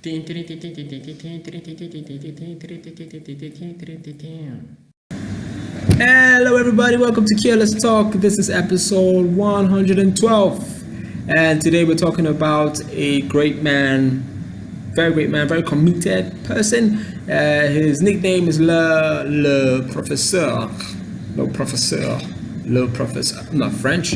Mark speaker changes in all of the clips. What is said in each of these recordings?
Speaker 1: Hello, everybody. Welcome to Careless Talk. This is episode 112, and today we're talking about a great man, very committed person. His nickname is Le Professeur. I'm not French.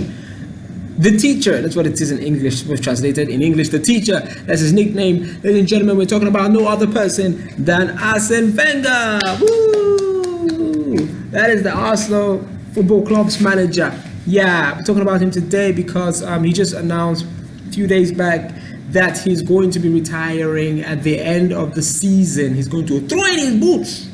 Speaker 1: The teacher, that's what it is in English, was translated in English. The teacher, that's his nickname. Ladies and gentlemen, we're talking about no other person than Arsene Wenger. Woo! That is the Arsenal Football Club's manager. Yeah, we're talking about him today because he just announced a few days back that he's going to be retiring at the end of the season. He's going to throw in his boots,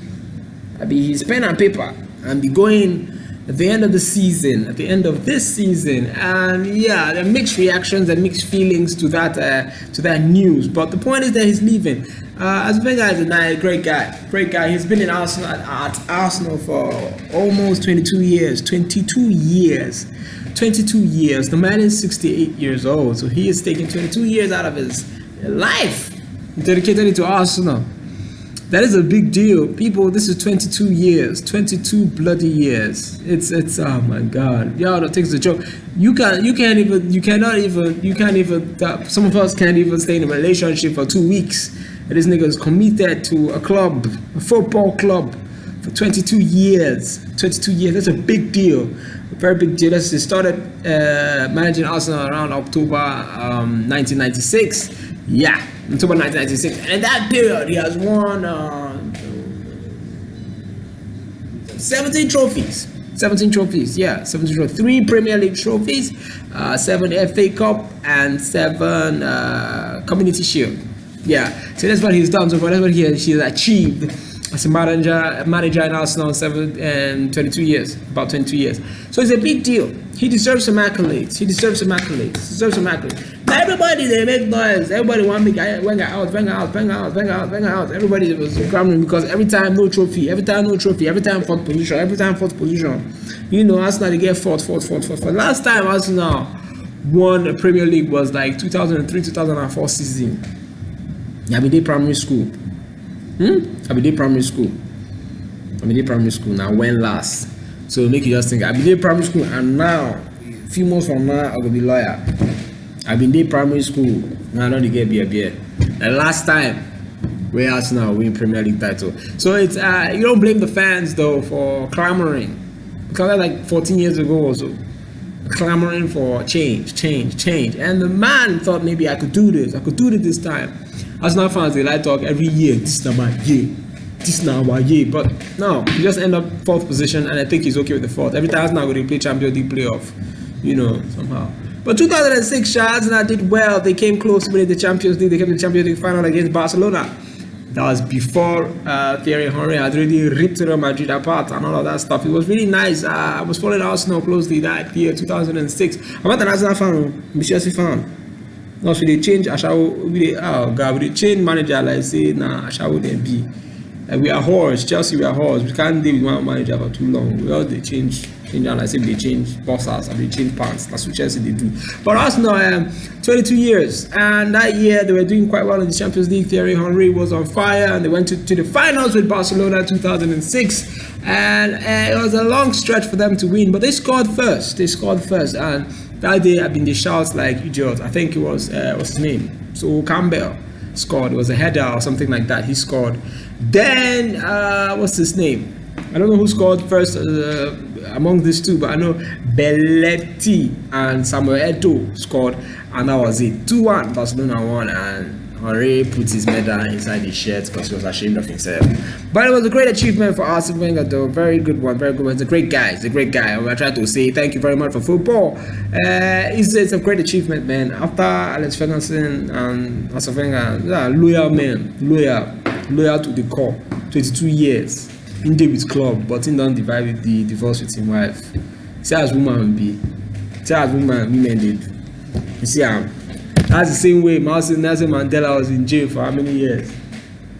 Speaker 1: his pen and paper, and be going at the end of the season, at the end of this season. And yeah, there are mixed reactions and mixed feelings to that news. But the point is that he's leaving. As Wenger is a great guy. He's been in Arsenal at Arsenal for almost 22 years. 22 years. The man is 68 years old, so he is taking 22 years out of his life, dedicated it to Arsenal. That is a big deal, people. This is 22 years, 22 bloody years. It's oh my God, y'all don't think it's a joke. You can't even. Some of us can't even stay in a relationship for 2 weeks. And this nigga is committed to a club, a football club, for 22 years. 22 years. That's a big deal, a very big deal. He started managing Arsenal around October 1996. Yeah, October 1996. And in that period, he has won 17 trophies. 17 trophies, yeah, 17 trophies. 3 Premier League trophies, 7 FA Cup, and 7 Community Shield. Yeah, so that's what he's done so far. That's what he's achieved as a manager in Arsenal in 22 years, about 22 years. So it's a big deal. He deserves some accolades. Now everybody, they make noise. Everybody want me Wenger out. Everybody was cramming because every time no trophy, every time fourth position. You know, Arsenal they get fourth. Last time Arsenal won a Premier League was like 2003-2004 season. I mean, they primary school. Primary school. Now when last? So make you just think. I be there primary school, and now a few months from now I will be lawyer. I've been there primary school. Now I don't get beer. The last time we Arsenal win Premier League title. So it's you don't blame the fans though for clamoring, because that's like 14 years ago or so, clamoring for change. And the man thought maybe I could do this time. Arsenal fans, they like talk every year. This is our year. But no, he just end up 4th position, and I think he's okay with the 4th. Every time Arsenal they play Champions League playoff, somehow. But 2006, Arsenal did well. They came close to winning the Champions League. They came to the Champions League final against Barcelona. That was before Thierry Henry had really ripped Real Madrid apart and all of that stuff. It was really nice. I was following Arsenal closely that year, 2006. I'm not an Arsenal fan, I'm a Chelsea fan. No, so they change we change manager, like say, nah, Ashawo they be. We are horse, Chelsea, we are horse. We can't deal with one manager for too long. We all they change and I say they change bosses and they change pants. That's what Chelsea they do. But Arsenal, 22 years, and that year they were doing quite well in the Champions League. Thierry Henry was on fire, and they went to the finals with Barcelona 2006. And it was a long stretch for them to win, but they scored first. And that day I've been the shouts like idiots. I think it was what's his name? So Campbell scored. It was a header or something like that. He scored. Then what's his name? I don't know who scored first among these two, but I know Belletti and Samuel Eto'o scored, and that was it. 2-1, Barcelona won, and Henry put his medal inside his shirt because he was ashamed of himself. But it was a great achievement for Arsene Wenger, though. Very good one. He's a great guy. We're trying to say thank you very much for football. It's a great achievement, man. After Alex Ferguson and Arsene Wenger, loyal man, loyal to the core. 22 years in there with club, but he don't divide with the divorce with his wife. See as women did. You see that's the same way Nelson Mandela was in jail for how many years?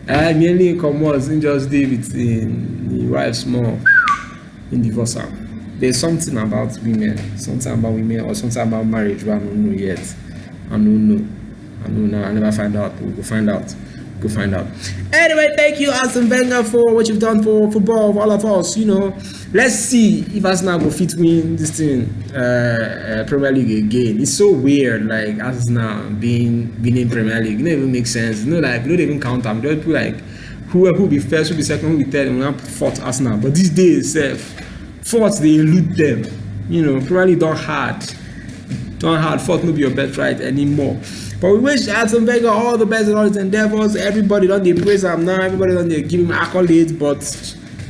Speaker 1: Mainly in commerce, in just did with the wife small in divorce. There's something about women, or something about marriage we I don't know yet. I don't know. I never find out. We will find out. Go find out. Anyway, thank you, Arsene Wenger, for what you've done for football, for all of us. You know, let's see if Arsenal will fit win this thing, Premier League again. It's so weird, like Arsenal being in Premier League. It don't even make sense. You know, like we don't even count them. Just put like whoever will be first, who will be second, who will be third, and we'll put fourth Arsenal. But these days, fourth they elude them. You know, Premier League don't hard. Fourth no be your bet right anymore. But we wish Arsene Wenger all the best in all his endeavors. Everybody don't they praise him now. Everybody don't they give him accolades. But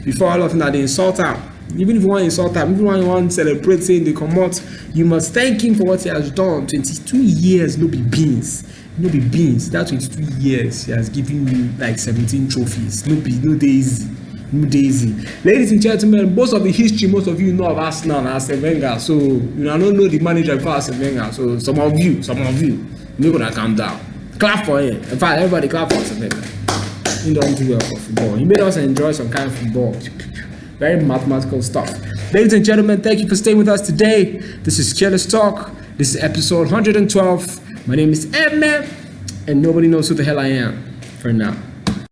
Speaker 1: before all of that, they insult him. Even if you want to insult him, even if you want to celebrate saying they come out, you must thank him for what he has done. 22 years, no be beans. No be beans. That 22 years, he has given you like 17 trophies. No daisy. Ladies and gentlemen, most of the history, most of you know of Arsenal and Arsene Wenger. So you don't know the manager before Arsene Wenger. So some of you, you're gonna calm down. Clap for him. In fact, everybody clap for Arsene Wenger. He don't do well for football. He made us enjoy some kind of football. Very mathematical stuff. Ladies and gentlemen, thank you for staying with us today. This is Careless Talk. This is episode 112. My name is Edmund, and nobody knows who the hell I am for now.